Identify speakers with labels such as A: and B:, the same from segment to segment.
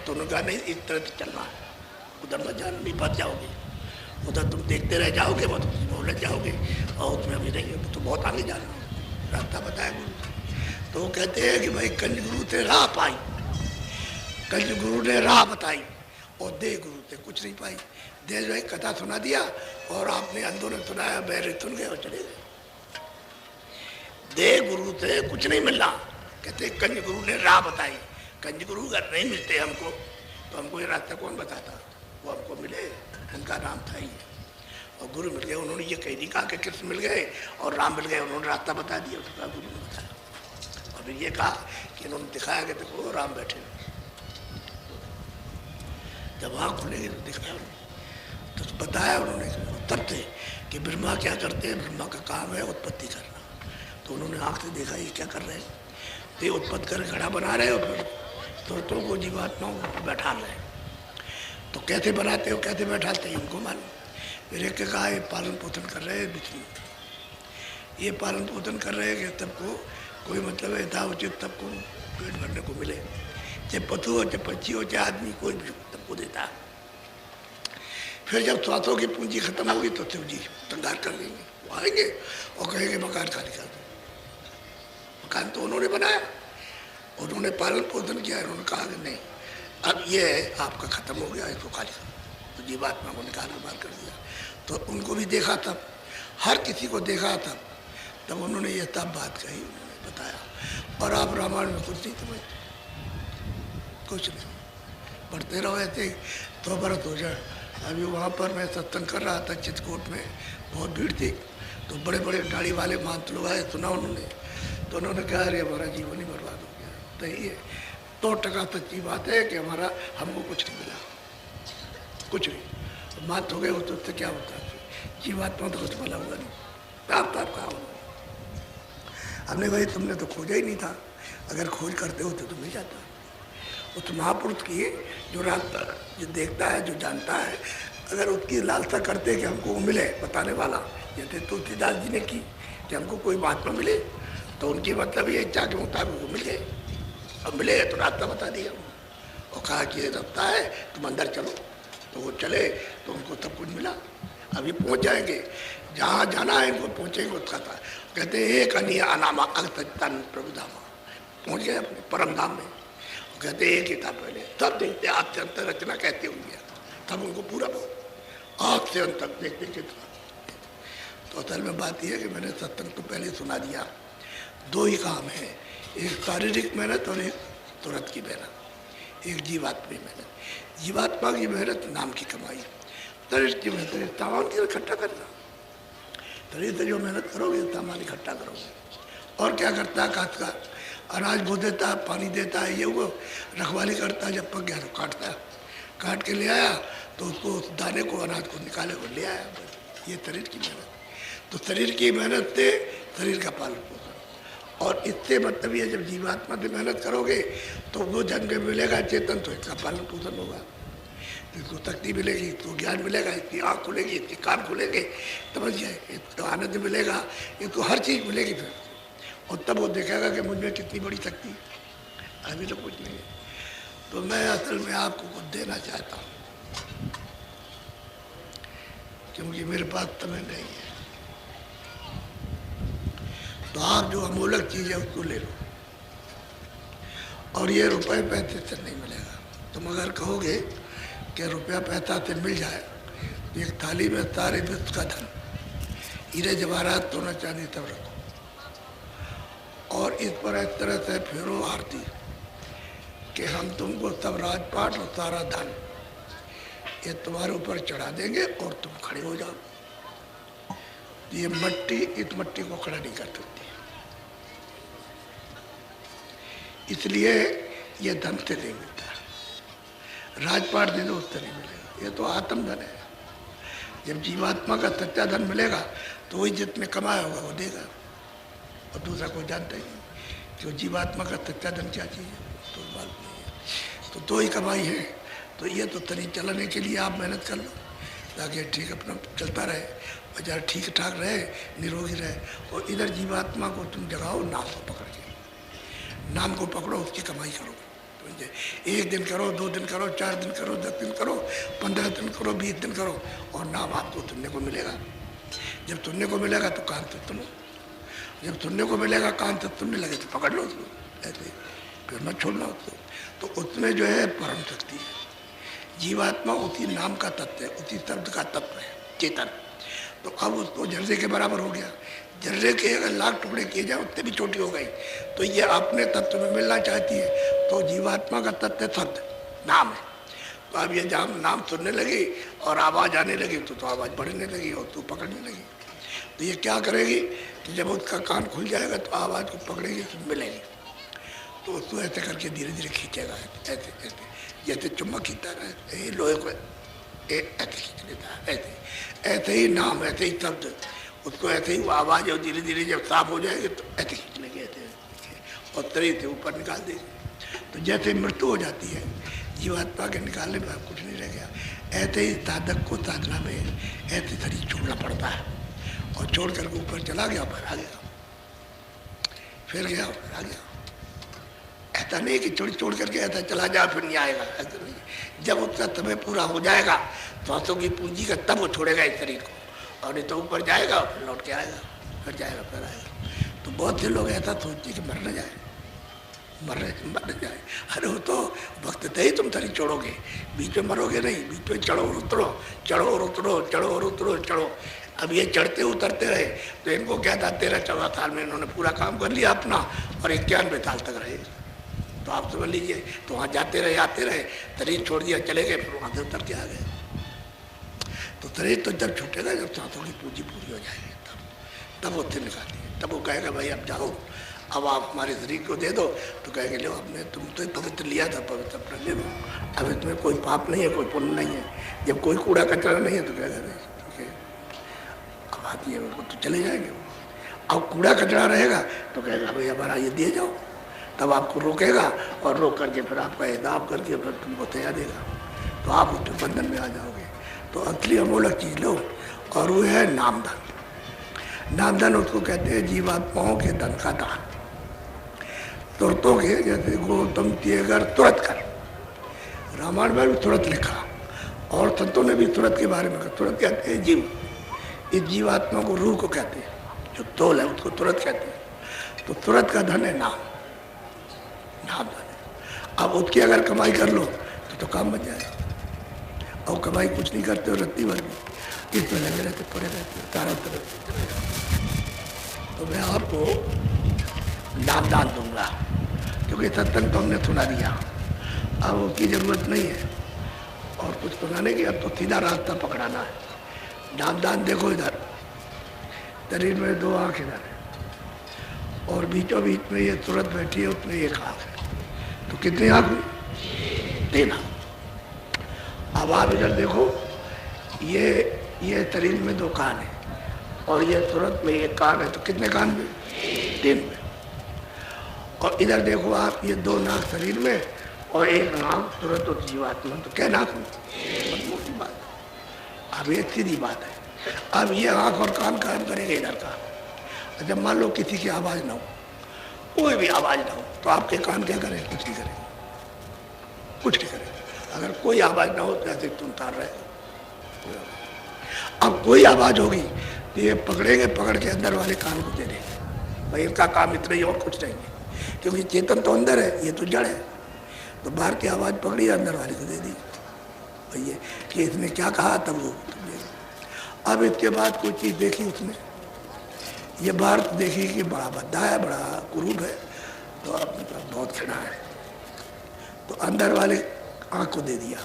A: तो उन्होंने कहा नहीं इस तरह से चलना है, उधर मत जाना, नहीं फंस जाओगे, उधर तुम देखते रह जाओगे, वो तुम उलझ जाओगे और उसमें अभी नहीं हो तो बहुत आगे जाना, रास्ता बताया गुरु। तो वो कहते हैं कि भाई कंज गुरु से राह पाई, कंज गुरु ने राह बताई और दे गुरु से कुछ नहीं पाई। दे जो है कथा सुना दिया और आपने अंधों ने सुनाया, बहरे सुन गए और चले गए। दे गुरु से कुछ नहीं मिलना। कहते कंज गुरु ने राह बताई, कंज गुरु अगर नहीं मिलते हमको तो हमको ये रास्ता कौन बताता, वो हमको मिले, उनका नाम था ही। और गुरु मिल गए, उन्होंने ये कहीं नहीं कहा कि कृष्ण मिल गए और राम मिल गए, उन्होंने रास्ता बता दिया, उसका गुरु ने बताया। और फिर ये कहा कि इन्होंने दिखाया कि देखो राम बैठे, जब आँख खुलेगी तो दिखाया तो बताया उन्होंने तब थे कि ब्रह्मा क्या करते हैं, ब्रह्मा का काम है उत्पत्ति करना। तो उन्होंने आँख से देखा ये क्या कर रहे हैं, तो ये उत्पत्ति कर घड़ा बना रहे हो, फिर तोतों को जीवात्माओं को बैठा रहे हैं। तो कैसे बनाते हो, कैसे बैठाते हैं उनको मालूम। फिर एक कहा ये पालन पोषण कर रहे हैं विष्णु, ये पालन पोषण कर रहे हैं कि सबको कोई मतलब है था उचित सबको पेट भरने को मिले, चाहे पशु हो चाहे पक्षी हो चाहे आदमी, कोई भी सबको देता है। फिर जब स्वास्थों की पूंजी खत्म होगी तो शिव जी संगार कर देंगे, वो आएंगे और कहेंगे मकान खाली कर दो। मकान तो उन्होंने बनाया, उन्होंने पालन पोषण किया, उन्होंने कहा कि नहीं अब ये आपका खत्म हो गया, इसको खाली कर। तो जीवात्मा को निकाल के बाहर कर दिया। तो उनको भी देखा तब, हर किसी को देखा तब उन्होंने ये तब बात कही, उन्होंने बताया। और आप रामायण में कुछ नहीं समझते, कुछ नहीं, पढ़ते रहो ऐसे ही तो बरस हो जाए। अभी वहाँ पर मैं सत्संग कर रहा था चित्रकूट में, बहुत भीड़ थी, तो बड़े बड़े दाढ़ी वाले महंत लोग आए, सुना उन्होंने, तो उन्होंने कहा अरे हमारा जीवन ही बर्बाद हो गया। तो ये 100% सच्ची बात है कि हमारा हमको कुछ नहीं मिला, कुछ नहीं, मात हो गए हो तो उससे क्या होता है, जीवात्मा तो कुछ मिला हुआ नहीं, आप कहा होगा। हमने भाई तुमने तो खोजा ही नहीं था, अगर खोज करते हो तो मिल जाता। उस महापुरुष की जो रास्ता जो देखता है जो जानता है, अगर उसकी लालसा करते कि हमको वो मिले बताने वाला, जैसे तुलसीदास जी ने की कि हमको कोई महात्मा मिले, तो उनकी मतलब ये इच्छा के मुताबिक वो मिल गए। अब मिले तो रास्ता बता दिया और कहा कि ये रास्ता है तुम अंदर चलो, तो वो चले तो उनको सब कुछ मिला। अभी पहुंच जाएंगे जहाँ जाना है, इनको पहुँचेंगे उसका था। कहते हैं एक अनिया अनामा अगतन प्रभु धामा, पहुँच गए अपने परम धाम में। कहते एक ही था पहले, तब देखते आग से अंतर रचना कहते होंगे, तब उनको पूरा आग से अंत तक देखते कितना। तो असल में बात यह है कि मैंने सत्संग तो पहले सुना दिया, दो ही काम है, एक शारीरिक मेहनत और एक तुरंत की मेहनत, एक जीवात्मा की मेहनत। जीवात्मा की मेहनत नाम की कमाई, शरीर की मेहनत सामान की इकट्ठा करना। शरीर से जो मेहनत करोगे सामान इकट्ठा करोगे। और क्या करता है काश्तकार, अनाज बो देता है, पानी देता है, ये वो रखवाली करता है, जब पक गया तो काटता है, काट के ले आया तो उसको उस दाने को अनाज को निकाले और ले आया। ये शरीर की मेहनत। तो शरीर की मेहनत से शरीर का पालन पोषण, और इससे मतलब ये जब जीवात्मा से मेहनत करोगे तो वो जन्म में मिलेगा चेतन, तो इसका पालन पोषण होगा, इसको शक्ति मिलेगी, इसको ज्ञान मिलेगा, इसकी आँख खुलेगी, इसके कान खुलेंगे, समझ जाए, इसको आनंद मिलेगा, इसको हर चीज़ मिलेगी फिर। और तब वो देखेगा कि मुझ में कितनी बड़ी शक्ति है, अभी तो कुछ नहीं है। तो मैं असल में आपको कुछ देना चाहता हूँ, क्योंकि मेरे पास समय नहीं है। तो आप जो अमूल्य चीज़ है उसको ले लो, और ये रुपए पैसे से नहीं मिलेगा। तुम अगर कहोगे कि रुपया पैसा से मिल जाए, तो एक थाली में सारे विश्व का धन, हीरे जवाहरात सोना चांदी सब रखो, और इस पर इस तरह से फेरो आरती कि हम तुमको सब राजपाट और सारा धन ये तुम्हारे ऊपर चढ़ा देंगे और तुम खड़े हो जाओ। ये मट्टी इस मट्टी को खड़ा नहीं कर सकती, इसलिए ये धन से नहीं मिलता। राजपाट दे दो उससे नहीं मिलेगा, ये तो आत्म धन है। जब जीवात्मा का सच्चा धन मिलेगा तो वही जितने कमाया होगा वो देगा, और दूसरा कोई जानता ही नहीं कि जीवात्मा का सच्चा धन क्या चीज़ है, तो बात नहीं है। तो दो ही कमाई है। तो ये तो तरी चलाने के लिए आप मेहनत कर लो ताकि ठीक अपना चलता रहे, बाजार ठीक ठाक रहे, निरोगी रहे। और इधर जीवात्मा को तुम जगाओ नाम को पकड़ के, नाम को पकड़ो, उसकी कमाई करो, तो समझे? 1 दिन करो, 2 दिन करो, 4 दिन करो, 10 दिन करो, 15 दिन करो, 20 दिन करो, और नाम आपको सुनने को मिलेगा। जब सुनने को मिलेगा तो कान से सुनो, जब सुनने को मिलेगा कान से सुनने लगे तो पकड़ लो उसको, ऐसे फिर मत छोड़ना उसको। तो उसमें जो है परम शक्ति है। जीवात्मा उसी नाम का तत्व है, उसी शब्द का तत्व है, चेतन। तो अब उसको जर्रे के बराबर हो गया। जर्रे के अगर लाख टुकड़े किए जाए उससे भी छोटी हो गई, तो ये अपने तत्व में मिलना चाहती है। तो जीवात्मा का तत्व शब्द नाम है। तो अब ये जब नाम सुनने लगी और आवाज़ आने लगी तो आवाज़ बढ़ने लगी और तू पकड़ने लगी। तो ये क्या करेगी कि जब उसका कान खुल जाएगा तो आवाज़ को पकड़ेगी तो मिलेगी। तो उसको ऐसे करके धीरे धीरे खींचेगा, ऐसे ऐसे जैसे चुम्बक खींचता है लोहे को ऐसे खींच लेता है, ऐसे ऐसे ही नाम, ऐसे ही शब्द, उसको ऐसे ही वो आवाज़ और धीरे धीरे जब साफ हो जाएगी तो ऐसे खींच लेंगे, ऐसे और शरीर से ऊपर निकाल देंगे। तो जैसे मृत्यु हो जाती है जीवात्मा के निकालने में कुछ नहीं रह गया, ऐसे ही साधक को साधना में ऐसे शरीर छोड़ना पड़ता है। और छोड़ करके ऊपर चला गया, फिर आ गया, फिर गया, फिर आ गया। ऐसा नहीं कि छोड़ करके ऐसा चला जाए फिर नहीं आएगा, ऐसा नहीं। जब उसका समय पूरा हो जाएगा सांसों की पूंजी का तब वो छोड़ेगा इस शरीर को, और नहीं तो ऊपर जाएगा फिर लौट के आएगा, फिर जाएगा, फिर आएगा। तो बहुत से लोग ऐसा सोचते कि मर न जाए, मर न जाए। अरे वो तो वक्त तय ही तुम शरीर छोड़ोगे, बीच में मरोगे नहीं, बीच में चढ़ो और उतरो, चढ़ो और उतरो, चढ़ो और उतरो, चढ़ो। अब ये चढ़ते उतरते रहे तो इनको क्या था 13-14 साल में इन्होंने पूरा काम कर लिया अपना, और 91 साल तक रहे। तो आप समझ लीजिए, तो वहाँ जाते रहे, आते रहे, शरीर छोड़ दिया, चले गए, फिर वहाँ से उतर के आ गए। तो शरीर तो जब छूटेगा जब सांसों की पूंजी पूरी हो जाएगी, तब उससे निकालिए। तब वो कहेगा भाई अब जाओ, अब आप हमारे शरीर को दे दो। तो कहेंगे लो हमने तुम तो पवित्र लिया था, पवित्र अपना ले लो, अब इसमें कोई पाप नहीं है, कोई पुण्य नहीं है। जब कोई कूड़ा कचरा नहीं है तो कहेगा ठीक है, अब आती है उनको तो चले जाएंगे। अब कूड़ा कचरा रहेगा तो कहेगा भाई हमारा ये दिए जाओ, तब आपको रोकेगा और रोक करके फिर आपका हिसाब करके फिर तुमको तैयार देगा, तो आप उसके बंधन में आ जाओगे। तो असली अमूलक चीज़ लो, और वो है नामधन। नामधन उसको कहते हैं जीवात्माओं के धन का दान। तुरतों के, जैसे गौतम तिएगर तुरत कर, रामायण में भी तुरत लिखा, और संतों ने भी तुरत के बारे में कहा। तुरत कहते हैं जीव, इस जीवात्मा को रूह को कहते हैं, जो तोल है उसको तुरत कहते हैं। तो तुरत का धन है नाम, नाम धन है। अब उसकी अगर कमाई कर लो तो काम बच जाएगा, और कमाई कुछ नहीं करते हो, रत्ती भर भी इसमें लगे रहते, पड़े रहते, सारा तरफ। तो मैं आपको नाम दान दूंगा, क्योंकि सत्संग तो हमने सुना दिया, अब उसकी ज़रूरत नहीं है और कुछ सुनाने की। अब तो सीधा रास्ता पकड़ाना है। नाम दान देखो, इधर शरीर में 2 आँख इधर है, और बीचों बीच में ये तुरंत बैठी है, उसमें 1 आँख है। तो कितनी आँख हुई? 3 आँख। अब आप इधर देखो, ये शरीर में 2 कान है, और ये तुरंत में 1 कान है, तो कितने कान में? 3 में। और इधर देखो आप, ये 2 नाक शरीर में और 1 नाक तुरंत और जीवात्मा, तो क्या नाक में? मोटी बात है। अब ये सीधी बात है। अब ये आँख और कान काम करेंगे इधर का। जब मान लो किसी की आवाज़ ना हो, कोई भी आवाज़ ना हो, तो आपके कान क्या करें? कुछ नहीं करेंगे, कुछ नहीं करेंगे। अगर कोई आवाज़ ना हो तो ऐसे सुनता रहे। अब कोई आवाज़ होगी तो ये पकड़ेंगे, पकड़ के अंदर वाले कान को दे देंगे, भाई इनका काम इतना ही और कुछ नहीं है, क्योंकि चेतन तो अंदर है, ये तो जड़ है। तो बाहर की आवाज़ पकड़ी, अंदर वाले को दे दी, भैया कि इसने क्या कहा, तब वो अब इसके बाद कोई चीज़ देखी उसने, ये बाहर देखी कि बड़ा भद्दा है, बड़ा कुरूप है, तो आपने कहा बहुत खड़ा है, तो अंदर वाले आँख को दे दिया।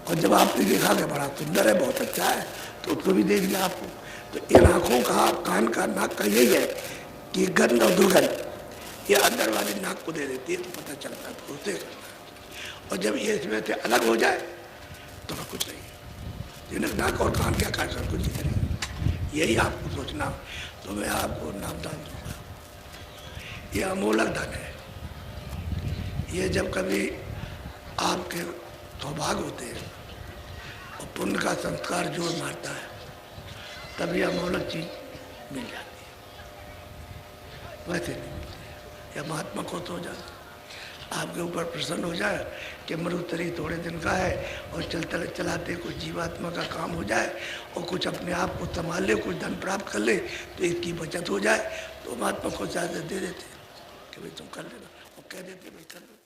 A: और जब आपने देखा कि बड़ा सुंदर है, बहुत अच्छा है, तो उसको भी दे दिया आपको। तो इन आँखों का, कान का, नाक का यही है कि गंध और दुर्गंध ये अंदर वाले नाक को दे देती है, तो पता चलता है, तो उसे करना है। और जब ये इसमें से अलग हो जाए तो कुछ नहीं, जिन्हें नाक और कान क्या कर कुछ नहीं करेंगे, यही आपको सोचना। तो मैं आपको नामदान दूंगा, ये अमूलक धन है। ये जब कभी आपके सौभाग्य होते हैं और पुण्य का संस्कार जोर मारता है, तभी अमूलक चीज मिल जाती है, वैसे नहीं मिलती है। या महात्मा को तो हो जाता, आपके ऊपर प्रसन्न हो जाए कि मरुतरी थोड़े दिन का है और चलते चलाते कुछ जीवात्मा का काम हो जाए और कुछ अपने आप को संभाल ले, कुछ धन प्राप्त कर ले तो इसकी बचत हो जाए, तो महात्मा को चाहते दे देते कि भाई तुम कर लेना, और कह देते भाई कर लो।